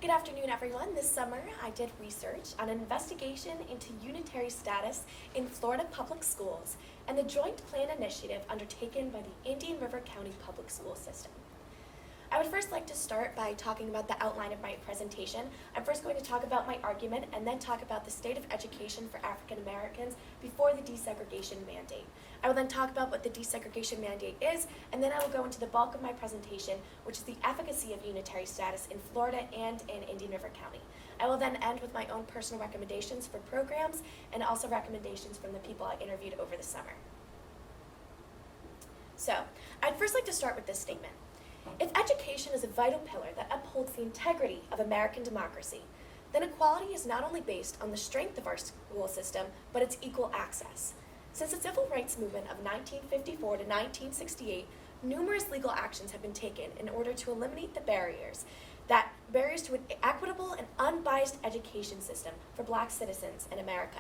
Good afternoon, everyone. This summer, I did research on an investigation into unitary status in Florida public schools and the Joint Plan Initiative undertaken by the Indian River County Public School System. I would first like to start by talking about the outline of my presentation. I'm first going to talk about my argument and then talk about the state of education for African Americans before the desegregation mandate. I will then talk about what the desegregation mandate is, and then I will go into the bulk of my presentation, which is the efficacy of unitary status in Florida and in Indian River County. I will then end with my own personal recommendations for programs and also recommendations from the people I interviewed over the summer. So, I'd first like to start with this statement. If education is a vital pillar that upholds the integrity of American democracy, then equality is not only based on the strength of our school system, but its equal access. Since the civil rights movement of 1954 to 1968, numerous legal actions have been taken in order to eliminate the barriers to an equitable and unbiased education system for Black citizens in America.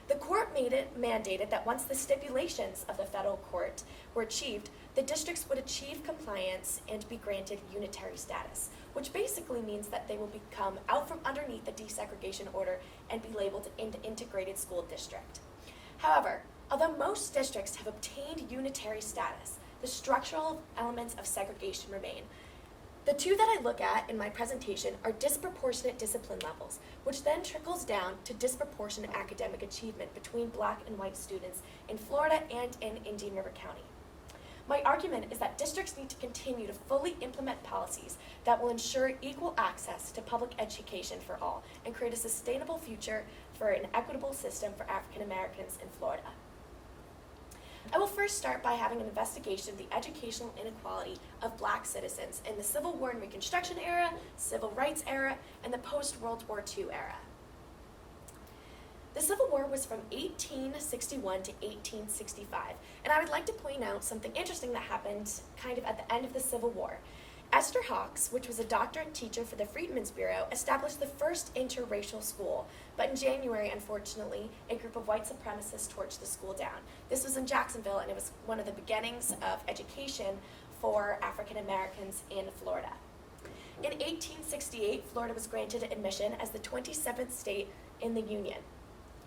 The court mandated that once the stipulations of the federal court were achieved, the districts would achieve compliance and be granted unitary status, which basically means that they will become out from underneath the desegregation order and be labeled an integrated school district. However, although most districts have obtained unitary status, the structural elements of segregation remain. The two that I look at in my presentation are disproportionate discipline levels, which then trickles down to disproportionate academic achievement between Black and white students in Florida and in Indian River County. My argument is that districts need to continue to fully implement policies that will ensure equal access to public education for all and create a sustainable future for an equitable system for African Americans in Florida. I will first start by having an investigation of the educational inequality of Black citizens in the Civil War and Reconstruction era, Civil Rights era, and the post-World War II era. The Civil War was from 1861 to 1865, and I would like to point out something interesting that happened kind of at the end of the Civil War. Esther Hawks, which was a doctor and teacher for the Freedmen's Bureau, established the first interracial school, but in January, unfortunately, a group of white supremacists torched the school down. This was in Jacksonville, and it was one of the beginnings of education for African Americans in Florida. In 1868, Florida was granted admission as the 27th state in the Union.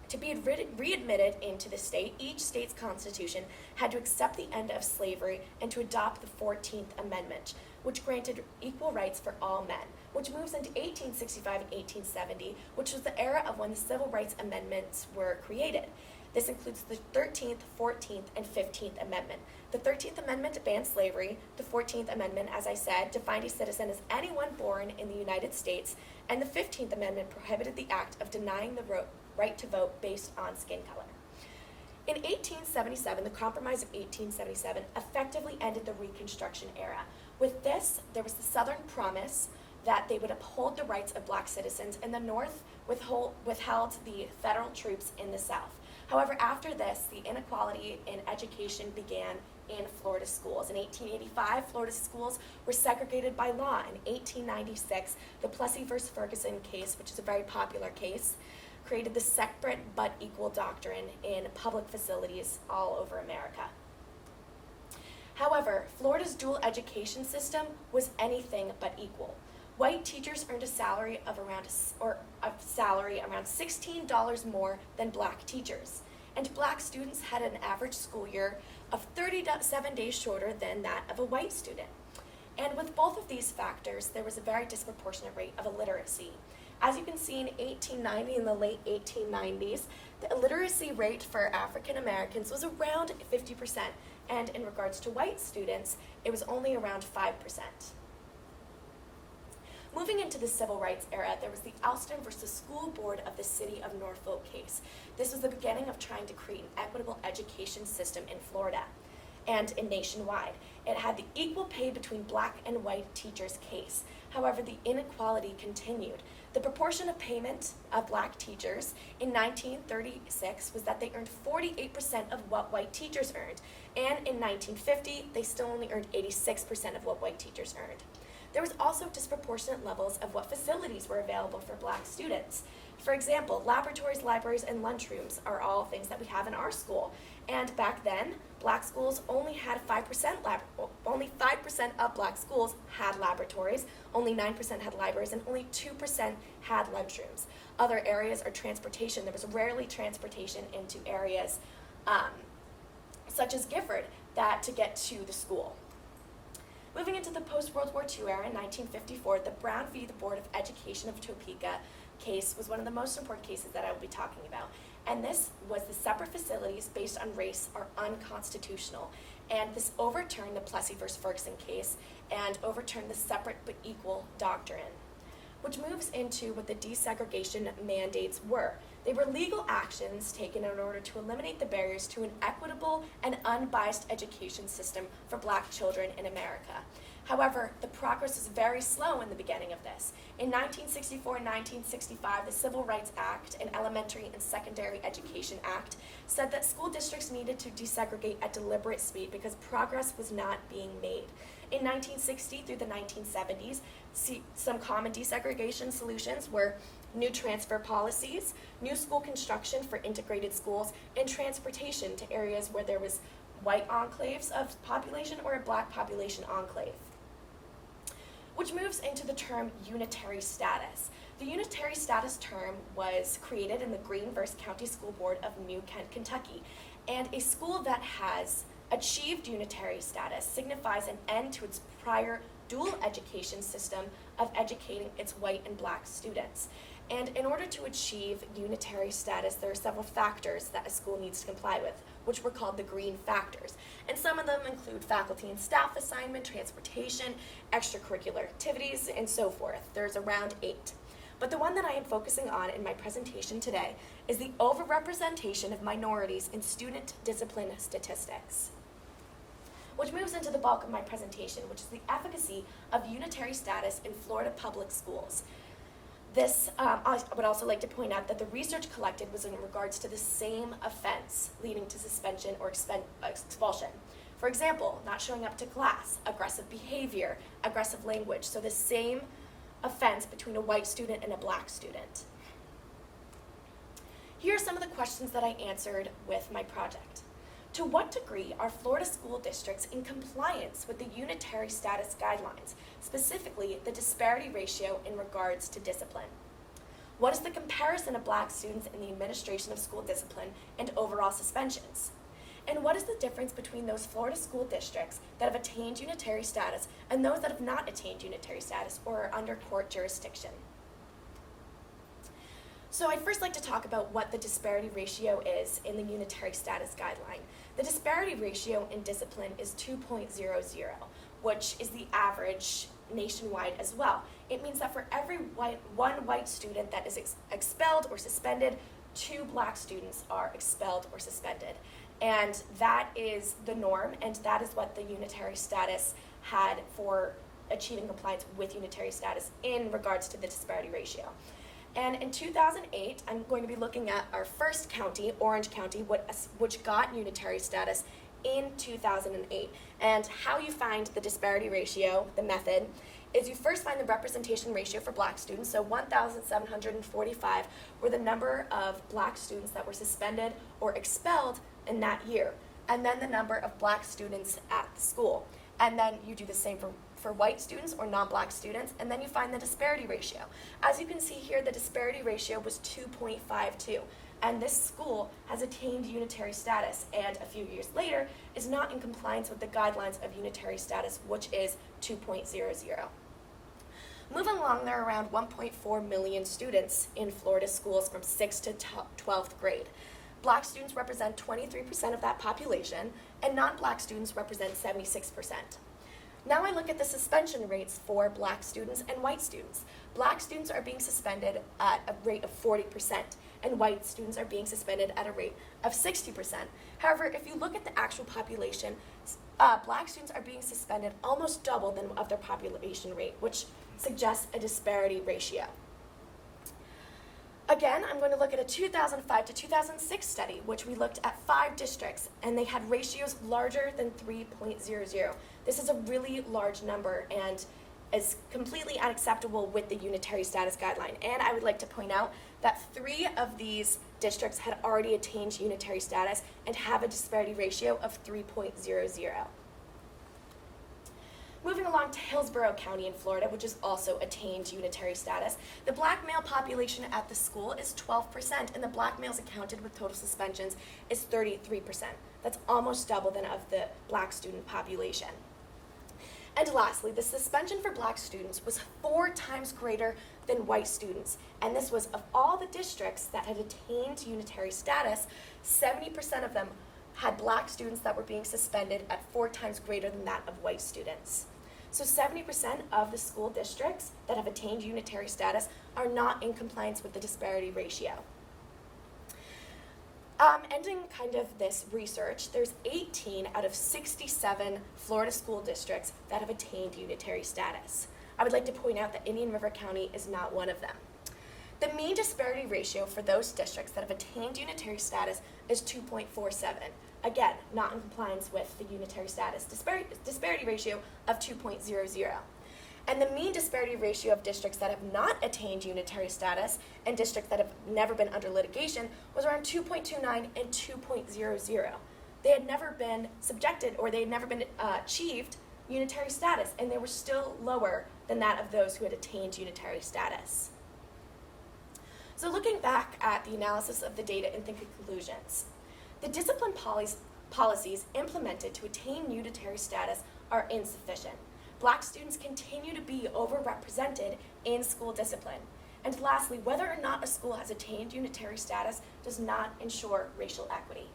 To be readmitted into the state, each state's constitution had to accept the end of slavery and to adopt the 14th Amendment, which granted equal rights for all men, which moves into 1865 and 1870, which was the era of when the Civil Rights Amendments were created. This includes the 13th, 14th, and 15th Amendment. The 13th Amendment banned slavery. The 14th Amendment, as I said, defined a citizen as anyone born in the United States, and the 15th Amendment prohibited the act of denying the right to vote based on skin color. In 1877, the Compromise of 1877 effectively ended the Reconstruction era. With this, there was the Southern promise that they would uphold the rights of Black citizens, and the North withheld the federal troops in the South. However, after this, the inequality in education began in Florida schools. In 1885, Florida schools were segregated by law. In 1896, the Plessy v. Ferguson case, which is a very popular case, created the separate but equal doctrine in public facilities all over America. However, Florida's dual education system was anything but equal. White teachers earned a salary around $16 more than Black teachers, and Black students had an average school year of 37 days shorter than that of a white student. And with both of these factors, there was a very disproportionate rate of illiteracy. As you can see in 1890 and the late 1890s, the illiteracy rate for African Americans was around 50%, and in regards to white students, it was only around 5%. Moving into the Civil Rights era, there was the Alston versus School Board of the City of Norfolk case. This was the beginning of trying to create an equitable education system in Florida and nationwide. It had the equal pay between Black and white teachers case. However, the inequality continued. The proportion of payment of Black teachers in 1936 was that they earned 48% of what white teachers earned, and in 1950, they still only earned 86% of what white teachers earned. There was also disproportionate levels of what facilities were available for Black students. For example, laboratories, libraries, and lunchrooms are all things that we have in our school. And back then, Black schools only had 5% only 5% of black schools had laboratories, only 9% had libraries, and only 2% had lunchrooms. Other areas are transportation. There was rarely transportation into areas such as Gifford to get to the school. Moving into the post-World War II era in 1954, the Brown v. the Board of Education of Topeka case was one of the most important cases that I will be talking about. And this was the separate facilities based on race are unconstitutional. And this overturned the Plessy v. Ferguson case and overturned the separate but equal doctrine, which moves into what the desegregation mandates were. They were legal actions taken in order to eliminate the barriers to an equitable and unbiased education system for black children in America. However, the progress was very slow in the beginning of this. In 1964 and 1965, the Civil Rights Act and Elementary and Secondary Education Act said that school districts needed to desegregate at deliberate speed because progress was not being made. In 1960 through the 1970s, some common desegregation solutions were new transfer policies, new school construction for integrated schools, and transportation to areas where there was white enclaves of population or a black population enclave. Which moves into the term unitary status. The unitary status term was created in the Greene v. County School Board of New Kent, Kentucky, and a school that has achieved unitary status signifies an end to its prior dual education system of educating its white and black students. And in order to achieve unitary status, there are several factors that a school needs to comply with, which were called the Greene factors. And some of them include faculty and staff assignment, transportation, extracurricular activities, and so forth. There's around 8. But the one that I am focusing on in my presentation today is the overrepresentation of minorities in student discipline statistics, which moves into the bulk of my presentation, which is the efficacy of unitary status in Florida public schools. This, I would also like to point out that the research collected was in regards to the same offense leading to suspension or expulsion. For example, not showing up to class, aggressive behavior, aggressive language. So the same offense between a white student and a black student. Here are some of the questions that I answered with my project. To what degree are Florida school districts in compliance with the unitary status guidelines, specifically the disparity ratio in regards to discipline? What is the comparison of black students in the administration of school discipline and overall suspensions? And what is the difference between those Florida school districts that have attained unitary status and those that have not attained unitary status or are under court jurisdiction? So I'd first like to talk about what the disparity ratio is in the unitary status guideline. The disparity ratio in discipline is 2.00, which is the average nationwide as well. It means that for every one white student that is expelled or suspended, 2 black students are expelled or suspended. And that is the norm, and that is what the unitary status had for achieving compliance with unitary status in regards to the disparity ratio. And in 2008, I'm going to be looking at our first county, Orange County, which got unitary status in 2008. And how you find the disparity ratio, the method, is you first find the representation ratio for black students. So 1,745 were the number of black students that were suspended or expelled in that year. And then the number of black students at the school. And then you do the same for white students or non-black students, and then you find the disparity ratio. As you can see here, the disparity ratio was 2.52, and this school has attained unitary status, and a few years later is not in compliance with the guidelines of unitary status, which is 2.00. Moving along, there are around 1.4 million students in Florida schools from 6th to 12th grade. Black students represent 23% of that population, and non-black students represent 76%. Now I look at the suspension rates for black students and white students. Black students are being suspended at a rate of 40%, and white students are being suspended at a rate of 60%. However, if you look at the actual population, black students are being suspended almost double than of their population rate, which suggests a disparity ratio. Again, I'm going to look at a 2005 to 2006 study, which we looked at 5 districts, and they had ratios larger than 3.00. This is a really large number and is completely unacceptable with the unitary status guideline. And I would like to point out that 3 of these districts had already attained unitary status and have a disparity ratio of 3.00. Moving along to Hillsborough County in Florida, which has also attained unitary status, the black male population at the school is 12%, and the black males accounted with total suspensions is 33%. That's almost double than of the black student population. And lastly, the suspension for black students was 4 times greater than white students, and this was of all the districts that had attained unitary status, 70% of them had black students that were being suspended at 4 times greater than that of white students. So 70% of the school districts that have attained unitary status are not in compliance with the disparity ratio. Ending kind of this research, there's 18 out of 67 Florida school districts that have attained unitary status. I would like to point out that Indian River County is not one of them. The mean disparity ratio for those districts that have attained unitary status is 2.47. Again, not in compliance with the unitary status disparity ratio of 2.00. And the mean disparity ratio of districts that have not attained unitary status and districts that have never been under litigation was around 2.29 and 2.00. They had never been subjected, or they had never been achieved unitary status, and they were still lower than that of those who had attained unitary status. So looking back at the analysis of the data and the conclusions, the discipline policies implemented to attain unitary status are insufficient. Black students continue to be overrepresented in school discipline. And lastly, whether or not a school has attained unitary status does not ensure racial equity.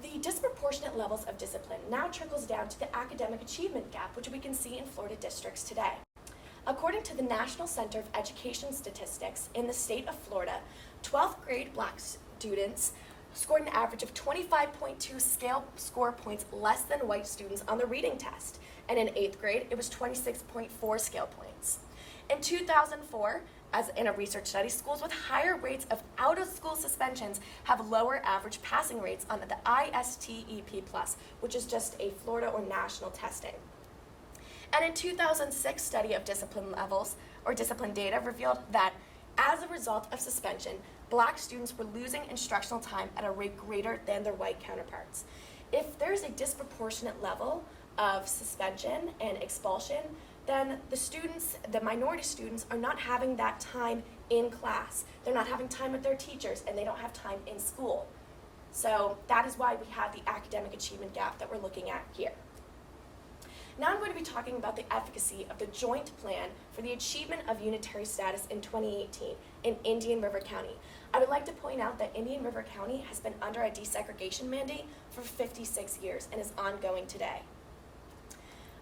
The disproportionate levels of discipline now trickles down to the academic achievement gap, which we can see in Florida districts today. According to the National Center of Education Statistics, in the state of Florida, 12th grade black students scored an average of 25.2 scale score points less than white students on the reading test, and in 8th grade, it was 26.4 scale points. In 2004, as in a research study, schools with higher rates of out-of-school suspensions have lower average passing rates on the ISTEP+, which is just a Florida or national testing. And in 2006 study of discipline levels, or discipline data, revealed that as a result of suspension, black students were losing instructional time at a rate greater than their white counterparts. If there's a disproportionate level of suspension and expulsion, then the minority students are not having that time in class. They're not having time with their teachers, and they don't have time in school. So that is why we have the academic achievement gap that we're looking at here. Now I'm going to be talking about the efficacy of the joint plan for the achievement of unitary status in 2018 in Indian River County. I would like to point out that Indian River County has been under a desegregation mandate for 56 years and is ongoing today.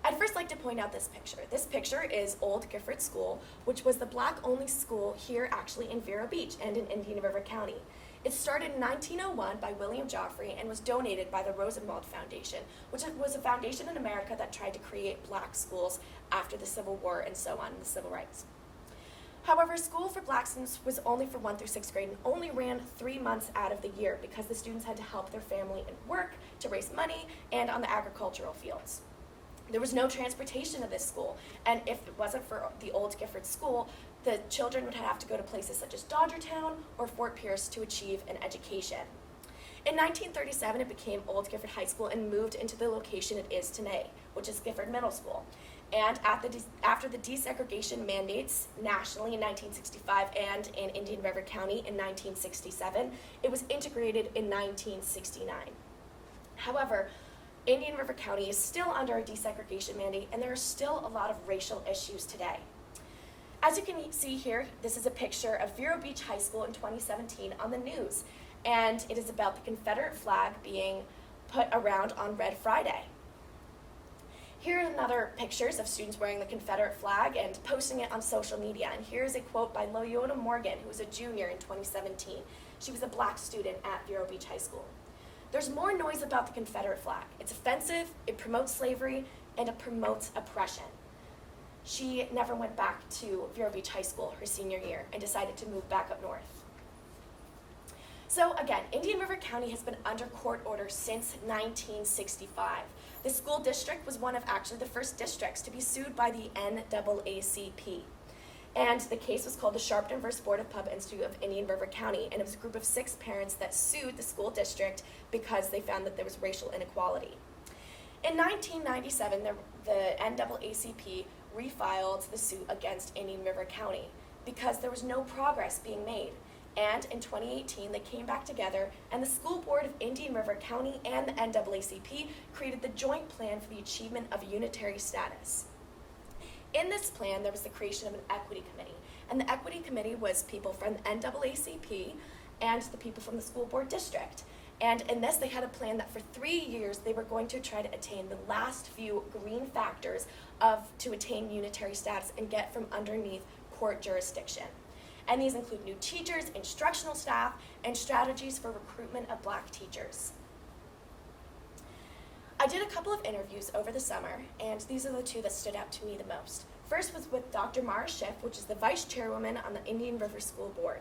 I'd first like to point out this picture. This picture is Old Gifford School, which was the black-only school here actually in Vero Beach and in Indian River County. It started in 1901 by William Joffrey and was donated by the Rosenwald Foundation, which was a foundation in America that tried to create black schools after the Civil War and so on, the civil rights. However, school for black students was only for 1 through 6th grade and only ran 3 months out of the year because the students had to help their family in work, to raise money, and on the agricultural fields. There was no transportation to this school, and if it wasn't for the Old Gifford School, the children would have to go to places such as Dodgertown or Fort Pierce to achieve an education. In 1937, it became Old Gifford High School and moved into the location it is today, which is Gifford Middle School. And after the desegregation mandates nationally in 1965 and in Indian River County in 1967, it was integrated in 1969. However, Indian River County is still under a desegregation mandate, and there are still a lot of racial issues today. As you can see here, this is a picture of Vero Beach High School in 2017 on the news, and it is about the Confederate flag being put around on Red Friday. Here are another pictures of students wearing the Confederate flag and posting it on social media, and here's a quote by Loyola Morgan, who was a junior in 2017. She was a black student at Vero Beach High School. There's more noise about the Confederate flag. It's offensive, it promotes slavery, and it promotes oppression. She never went back to Vero Beach High School her senior year and decided to move back up north. So again, Indian River County has been under court order since 1965. The school district was one of actually the first districts to be sued by the NAACP. And the case was called the Sharpton versus Board of Pub Institute of Indian River County, and it was a group of 6 parents that sued the school district because they found that there was racial inequality. In 1997, the NAACP refiled the suit against Indian River County because there was no progress being made. And in 2018, they came back together, and the School Board of Indian River County and the NAACP created the Joint Plan for the Achievement of Unitary Status. In this plan, there was the creation of an equity committee, and the equity committee was people from the NAACP and the people from the school board district. And in this, they had a plan that for 3 years, they were going to try to attain the last few green factors to attain unitary status and get from underneath court jurisdiction. And these include new teachers, instructional staff, and strategies for recruitment of Black teachers. I did a couple of interviews over the summer, and these are the 2 that stood out to me the most. First was with Dr. Mara Schiff, which is the vice chairwoman on the Indian River School Board.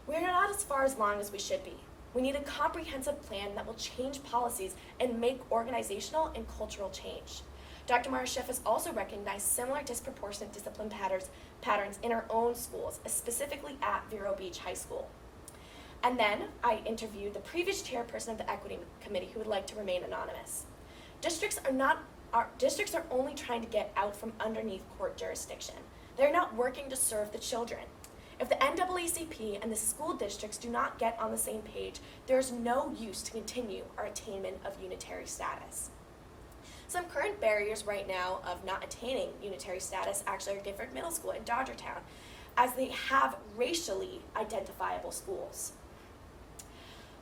We are not as far along as we should be. We need a comprehensive plan that will change policies and make organizational and cultural change. Dr. Mara Schiff has also recognized similar disproportionate discipline patterns in our own schools, specifically at Vero Beach High School. And then I interviewed the previous chairperson of the equity committee who would like to remain anonymous. Districts are only trying to get out from underneath court jurisdiction. They're not working to serve the children. If the NAACP and the school districts do not get on the same page, there is no use to continue our attainment of unitary status. Some current barriers right now of not attaining unitary status actually are Gifford Middle School in Dodgertown, as they have racially identifiable schools.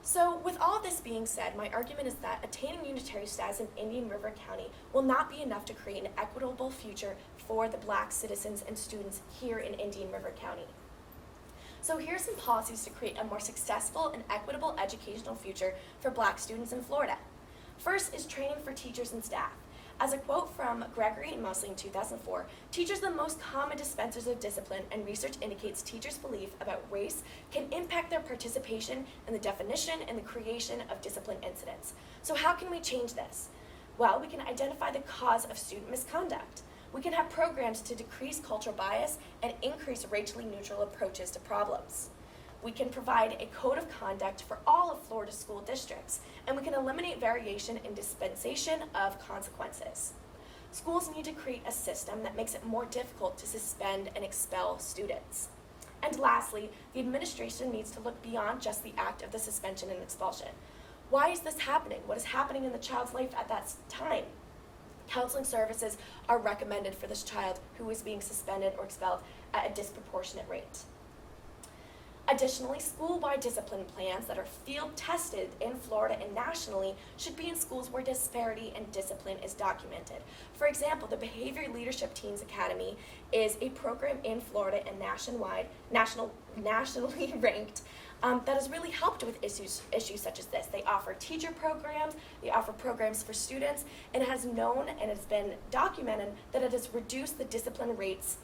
So with all this being said, my argument is that attaining unitary status in Indian River County will not be enough to create an equitable future for the Black citizens and students here in Indian River County. So here are some policies to create a more successful and equitable educational future for Black students in Florida. First is training for teachers and staff. As a quote from Gregory and Mosley in 2004, teachers are the most common dispensers of discipline, and research indicates teachers' belief about race can impact their participation in the definition and the creation of discipline incidents. So how can we change this? Well, we can identify the cause of student misconduct. We can have programs to decrease cultural bias and increase racially neutral approaches to problems. We can provide a code of conduct for all of Florida school districts, and we can eliminate variation in dispensation of consequences. Schools need to create a system that makes it more difficult to suspend and expel students. And lastly, the administration needs to look beyond just the act of the suspension and expulsion. Why is this happening? What is happening in the child's life at that time? Counseling services are recommended for this child who is being suspended or expelled at a disproportionate rate. Additionally, school-wide discipline plans that are field tested in Florida and nationally should be in schools where disparity in discipline is documented. For example, the Behavior Leadership Teams Academy is a program in Florida and nationally ranked that has really helped with issues such as this. They offer teacher programs, they offer programs for students, and it has known and it's been documented that it has reduced the discipline rates,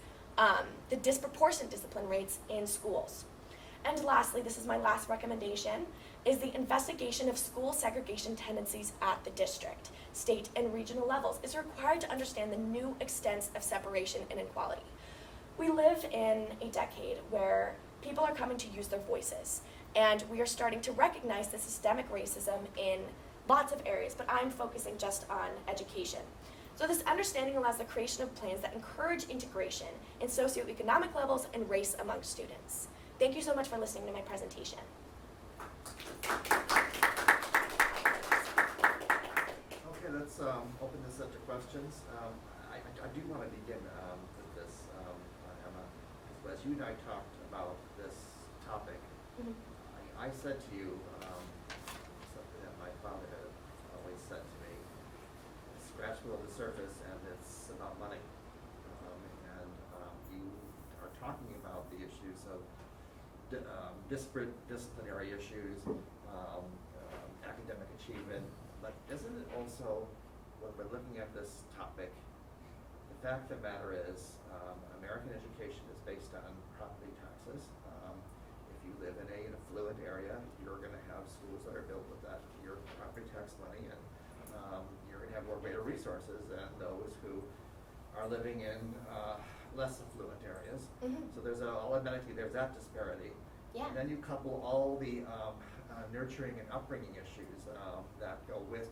the disproportionate discipline rates in schools. And lastly, this is my last recommendation, is the investigation of school segregation tendencies at the district, state, and regional levels is required to understand the new extents of separation and inequality. We live in a decade where people are coming to use their voices, and we are starting to recognize the systemic racism in lots of areas, but I'm focusing just on education. So this understanding allows the creation of plans that encourage integration in socioeconomic levels and race among students. Thank you so much for listening to my presentation. Okay, let's open this up to questions. I do want to begin with this, Emma. So as you and I talked about this topic, I said to you something that my father had always said to me: scratch below the surface, and it's about money. You are talking about the issues of disparate disciplinary issues, academic achievement, but isn't it also, when we're looking at this topic, the fact of the matter is American education is based on property taxes. If you live in an affluent area, you're going to have schools that are built with that, your property tax money, and you're going to have more greater resources than those who are living in less affluent areas. Mhm. So I'll admit it to you, there's that disparity. Yeah. And then you couple all the nurturing and upbringing issues that go with,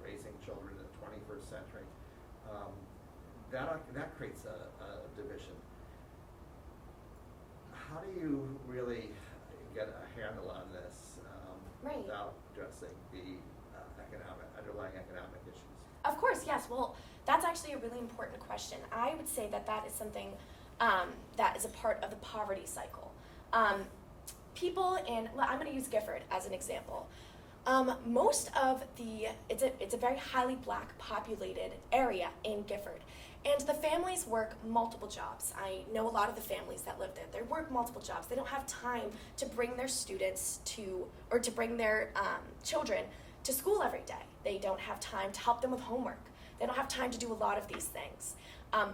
raising children in the 21st century. That creates a division. How do you really get a handle on this Right. without addressing the underlying economic issues? Of course, yes. Well, that's actually a really important question. I would say that is something that is a part of the poverty cycle. People I'm going to use Gifford as an example. Most of it's a very highly black populated area in Gifford. And the families work multiple jobs. I know a lot of the families that live there. They work multiple jobs. They don't have time to bring their students or to bring their children to school every day. They don't have time to help them with homework. They don't have time to do a lot of these things.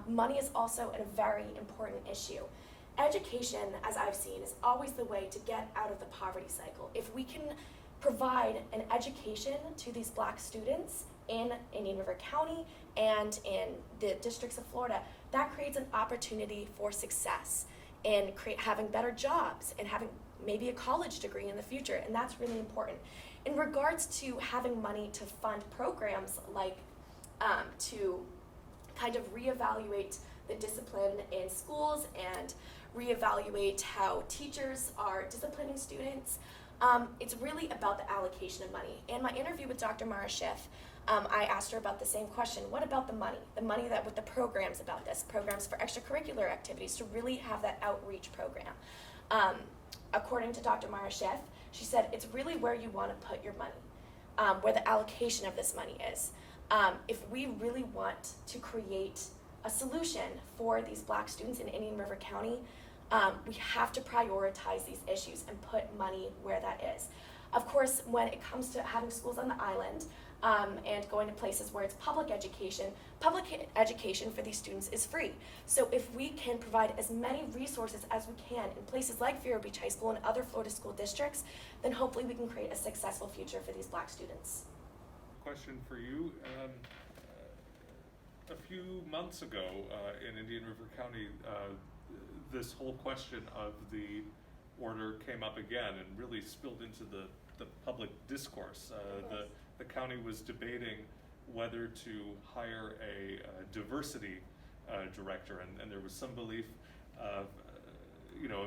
Money is also a very important issue. Education, as I've seen, is always the way to get out of the poverty cycle. If we can provide an education to these black students in Indian River County and in the districts of Florida, that creates an opportunity for success in having better jobs and having maybe a college degree in the future, and that's really important. In regards to having money to fund programs like to kind of reevaluate the discipline in schools and reevaluate how teachers are disciplining students, it's really about the allocation of money. In my interview with Dr. Mara Schiff, I asked her about the same question. What about the money? The money that with the programs about this, programs for extracurricular activities to really have that outreach program. According to Dr. Mara Schiff, she said it's really where you want to put your money, where the allocation of this money is. If we really want to create a solution for these black students in Indian River County, we have to prioritize these issues and put money where that is. Of course, when it comes to having schools on the island and going to places where it's public education for these students is free. So if we can provide as many resources as we can in places like Vero Beach High School and other Florida school districts, then hopefully we can create a successful future for these black students. Question for you. A few months ago in Indian River County, this whole question of the order came up again and really spilled into the public discourse. The county was debating whether to hire a diversity director, and there was some belief of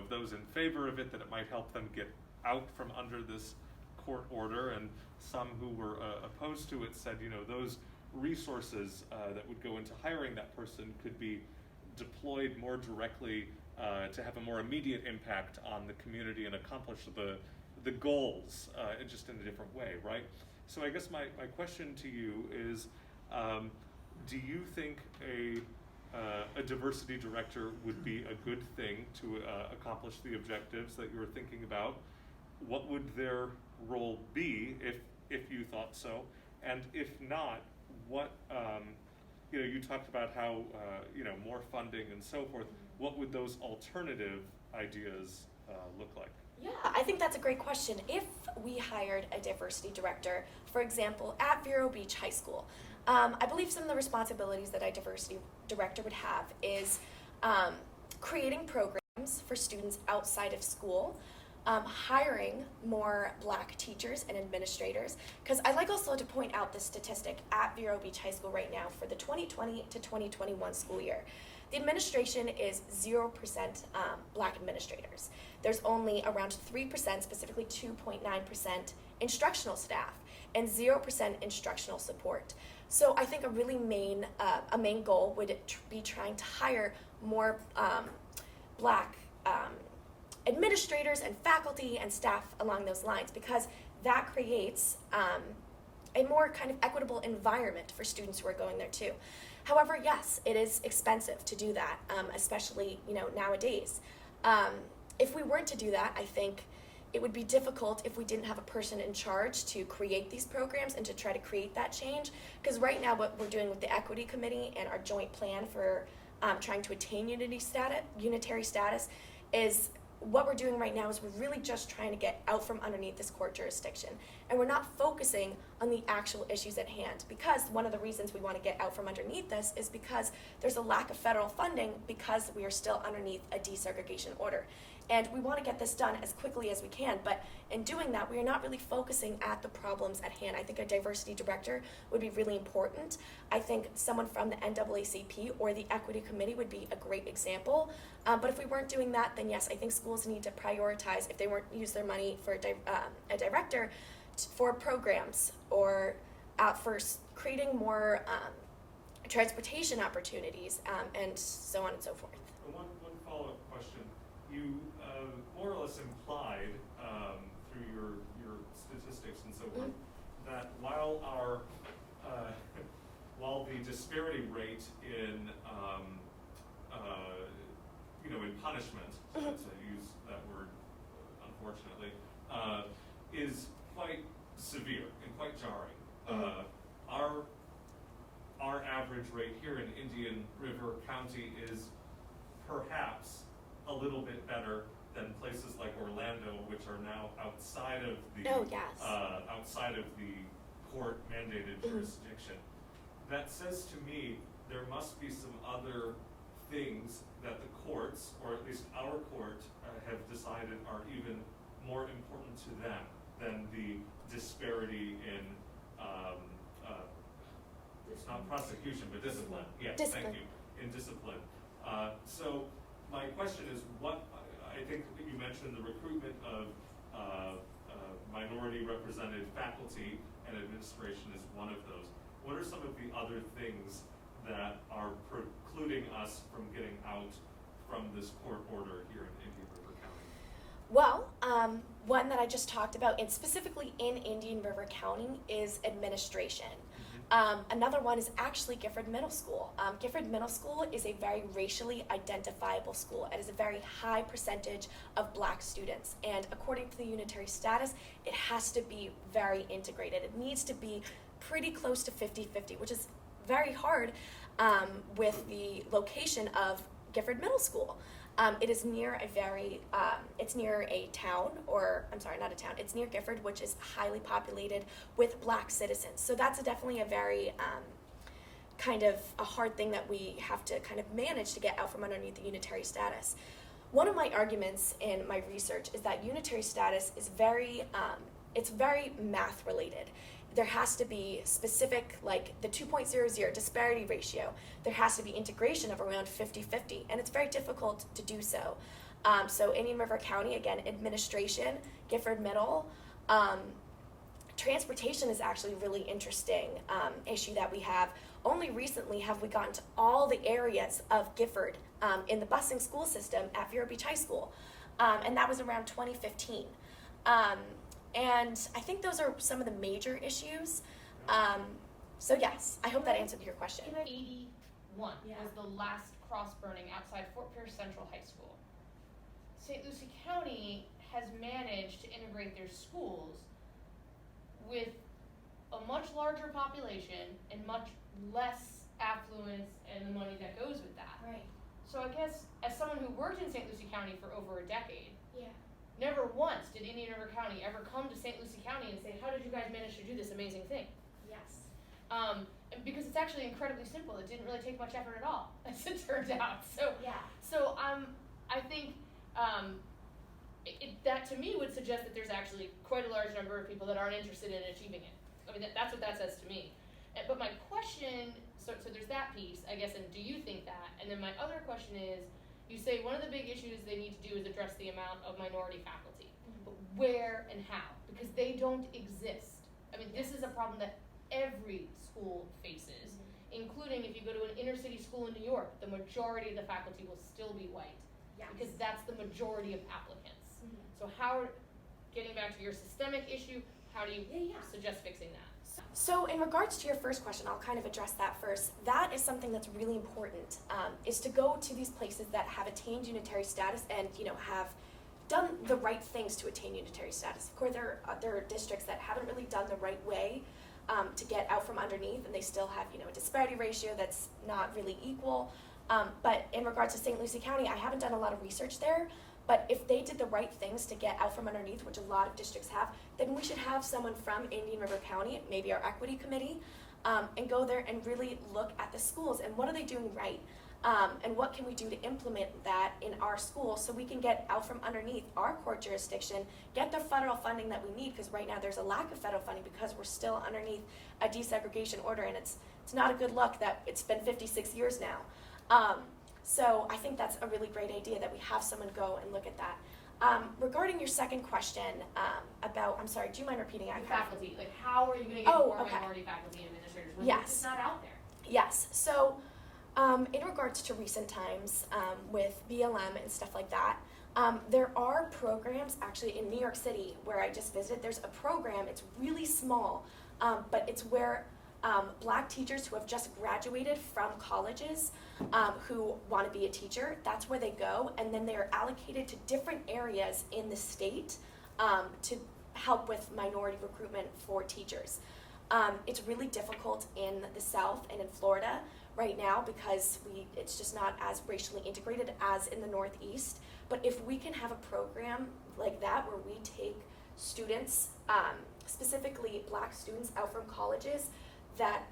those in favor of it, that it might help them get out from under this court order, and some who were opposed to it said, those resources that would go into hiring that person could be deployed more directly to have a more immediate impact on the community and accomplish the goals just in a different way, right? So I guess my question to you is, do you think a diversity director would be a good thing to accomplish the objectives that you're thinking about? What would their role be if you thought so? And if not, what, you talked about how, more funding and so forth. What would those alternative ideas look like? Yeah, I think that's a great question. If we hired a diversity director, for example, at Vero Beach High School, I believe some of the responsibilities that a diversity director would have is creating programs for students outside of school, hiring more black teachers and administrators, because I'd like also to point out the statistic at Vero Beach High School right now for the 2020 to 2021 school year. The administration is 0% black administrators. There's only around 3%, specifically 2.9% instructional staff, and 0% instructional support. So I think a really main goal would be trying to hire more black administrators and faculty and staff along those lines, because that creates a more kind of equitable environment for students who are going there too. However, yes, it is expensive to do that, especially nowadays. If we weren't to do that, I think it would be difficult if we didn't have a person in charge to create these programs and to try to create that change. Because right now what we're doing with the Equity Committee and our joint plan for trying to attain unitary status is what we're doing right now is we're really just trying to get out from underneath this court jurisdiction. And we're not focusing on the actual issues at hand, because one of the reasons we want to get out from underneath this is because there's a lack of federal funding because we are still underneath a desegregation order. And we want to get this done as quickly as we can, but in doing that, we are not really focusing at the problems at hand. I think a diversity director would be really important. I think someone from the NAACP or the Equity Committee would be a great example. But if we weren't doing that, then yes, I think schools need to prioritize, if they weren't use their money for a director, for programs or for creating more transportation opportunities and so on and so forth. One follow-up question. You more or less implied through your statistics and so forth that while the disparity rate in in punishment, to use that word unfortunately, is quite severe and quite jarring. Our average rate here in Indian River County is perhaps a little bit better than places like Orlando, which are now outside of the outside of the court mandated jurisdiction. That says to me there must be some other things that the courts, or at least our court, have decided are even more important to them than the disparity in it's not prosecution but discipline. Yes, discipline. Thank you. In discipline. So my question is, what I think that you mentioned the recruitment of minority represented faculty and administration is one of those. What are some of the other things that are precluding us from getting out from this court order here in Indian River County? Well, one that I just talked about, and specifically in Indian River County, is administration. Another one is actually Gifford Middle School. Gifford Middle School is a very racially identifiable school. It is a very high percentage of black students, and according to the unitary status, it has to be very integrated. It needs to be pretty close to 50-50, which is very hard with the location of Gifford Middle School. It is near it's near a town, or I'm sorry, not a town, it's near Gifford, which is highly populated with black citizens. So that's definitely a very kind of a hard thing that we have to kind of manage to get out from underneath the unitary status. One of my arguments in my research is that unitary status is it's very math related. There has to be specific, like the 2.00 disparity ratio. There has to be integration of around 50-50, and it's very difficult to do so. So Indian River County, again, administration, Gifford Middle, transportation is actually a really interesting issue that we have. Only recently have we gotten to all the areas of Gifford in the busing school system at Vero Beach High School, and that was around 2015. And I think those are some of the major issues. So yes, I hope that answered your question. 81 was the last cross burning outside Fort Pierce Central High School. St. Lucie County has managed to integrate their schools with a much larger population and much less affluence and the money that goes with that. Right. So I guess as someone who worked in St. Lucie County for over a decade, Yeah. never once did Indian River County ever come to St. Lucie County and say, how did you guys manage to do this amazing thing? Yes. And because it's actually incredibly simple. It didn't really take much effort at all, as it turned out. So I think that to me would suggest that there's actually quite a large number of people that aren't interested in achieving it. I mean, that's what that says to me. But my question, so there's that piece, I guess, and do you think that? And then my other question is, you say one of the big issues they need to do is address the amount of minority faculty. But where and how? Because they don't exist. I mean, this is a problem that every school faces, including if you go to an inner city school in New York, the majority of the faculty will still be white. Yes. Because that's the majority of applicants. So how, getting back to your systemic issue, how do you suggest fixing that? So in regards to your first question, I'll kind of address that first. That is something that's really important, is to go to these places that have attained unitary status and, have done the right things to attain unitary status. Of course, there are districts that haven't really done the right way to get out from underneath, and they still have, a disparity ratio that's not really equal. But in regards to St. Lucie County, I haven't done a lot of research there, But if they did the right things to get out from underneath, which a lot of districts have, then we should have someone from Indian River County, maybe our equity committee, and go there and really look at the schools and what are they doing right, and what can we do to implement that in our school so we can get out from underneath our court jurisdiction, get the federal funding that we need, because right now there's a lack of federal funding because we're still underneath a desegregation order, and it's not a good look that it's been 56 years now. So I think that's a really great idea that we have someone go and look at that. Regarding your second question about, I'm sorry, do you mind repeating it? The faculty, like how are you going to get more minority faculty and administrators when Yes. it's just not out there? Yes. So in regards to recent times with BLM and stuff like that, there are programs actually in New York City where I just visited. There's a program, it's really small, but it's where Black teachers who have just graduated from colleges who want to be a teacher, that's where they go, and then they are allocated to different areas in the state to help with minority recruitment for teachers. It's really difficult in the South and in Florida right now because it's just not as racially integrated as in the Northeast. But if we can have a program like that where we take students, specifically Black students out from colleges that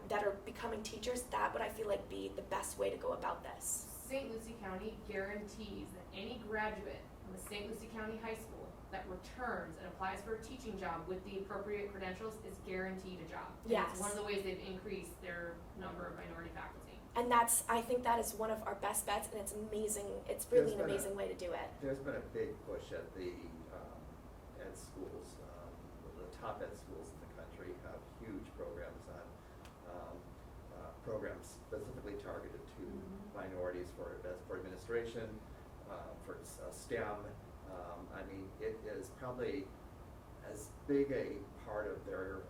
that are becoming teachers, that would I feel like be the best way to go about this. St. Lucie County guarantees that any graduate from a St. Lucie County high school that returns and applies for a teaching job with the appropriate credentials is guaranteed a job. And Yes. it's one of the ways they've increased their number of minority faculty. And I think that is one of our best bets, and it's amazing. It's really an amazing way to do it. There's been a big push at the ed schools. The top ed schools in the country have huge programs on programs specifically targeted to minorities for administration, for STEM. I mean, it is probably as big a part of their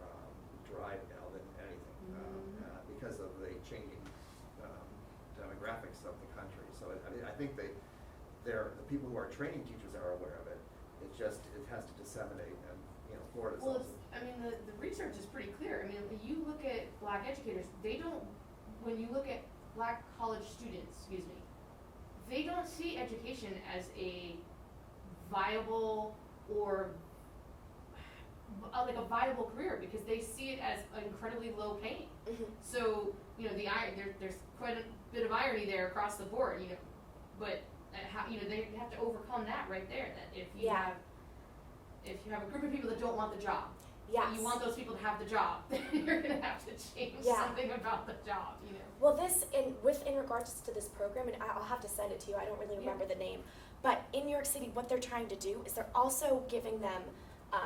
drive now than anything because of the changing demographics of the country. So I think the people who are training teachers are aware of it. It has to disseminate, and Florida's Well, also. the research is pretty clear. I mean, when you look at Black educators, when you look at Black college students, they don't see education as a viable or like a viable career because they see it as incredibly low paying. Mm-hmm. So, there's quite a bit of irony there across the board, but they have to overcome that right there, that if you have a group of people that don't want the job, Yes. but you want those people to have the job, then you're going to have to change something about the job, Well, in regards to this program, and I'll have to send it to you, I don't really remember the name, but in New York City, what they're trying to do is they're also giving them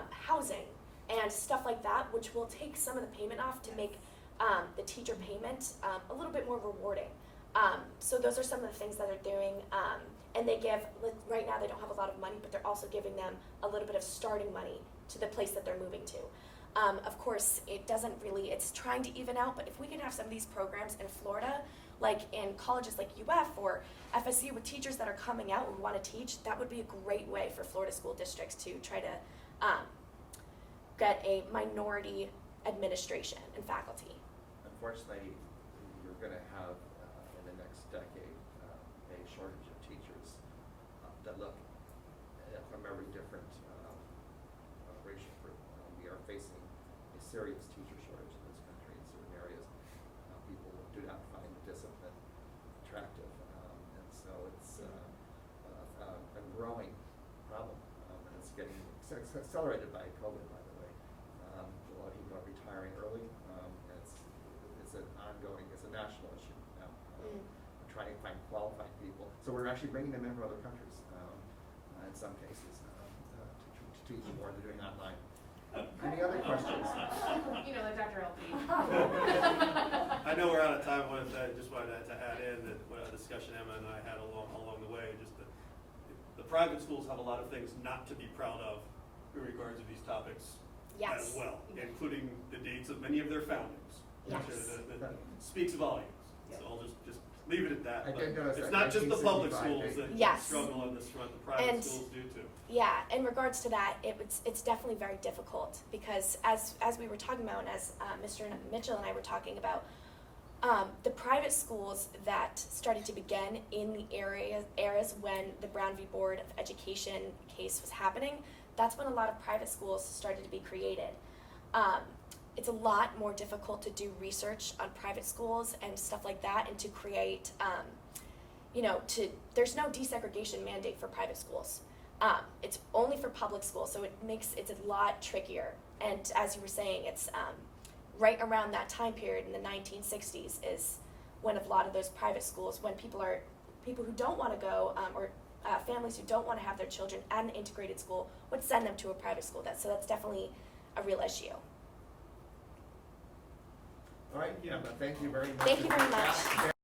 housing and stuff like that, which will take some of the payment off to make the teacher payment a little bit more rewarding. So those are some of the things that they're doing, and right now they don't have a lot of money, but they're also giving them a little bit of starting money to the place that they're moving to. Of course, it's trying to even out, but if we can have some of these programs in Florida, like in colleges like UF or FSU with teachers that are coming out and want to teach, that would be a great way for Florida school districts to try to get a minority administration and faculty. Unfortunately, you're going to have in the next decade a shortage of teachers that look from every different racial group. We are facing a serious teacher shortage in this country in certain areas. People do not find discipline attractive, and so it's a growing problem, and it's getting accelerated by COVID, by the way. A lot of people are retiring early, and it's an ongoing, it's a national issue now. Trying to find qualified people. So we're actually bringing them in from other countries, in some cases, to teach more. They're doing online. Any other questions? Like Dr. LP. I know we're out of time. I just wanted to add in that what a discussion Emma and I had along the way, just that the private schools have a lot of things not to be proud of in regards to these topics as well, including the dates of many of their foundings, which that speaks volumes. So I'll just leave it at that. I did notice it's that not just the public 1965 schools that Yes. struggle on this front, the private schools do too. Yeah, in regards to that, it's definitely very difficult because as we were talking about, and as Mr. Mitchell and I were talking about, The private schools that started to begin in the eras when the Brown v. Board of Education case was happening, that's when a lot of private schools started to be created. It's a lot more difficult to do research on private schools and stuff like that, and to create, there's no desegregation mandate for private schools. It's only for public schools, so it's a lot trickier. And as you were saying, it's right around that time period in the 1960s is when a lot of those private schools, when people who don't want to go, or families who don't want to have their children at an integrated school, would send them to a private school. So that's definitely a real issue. All right, Emma, thank you very much. Thank you very much.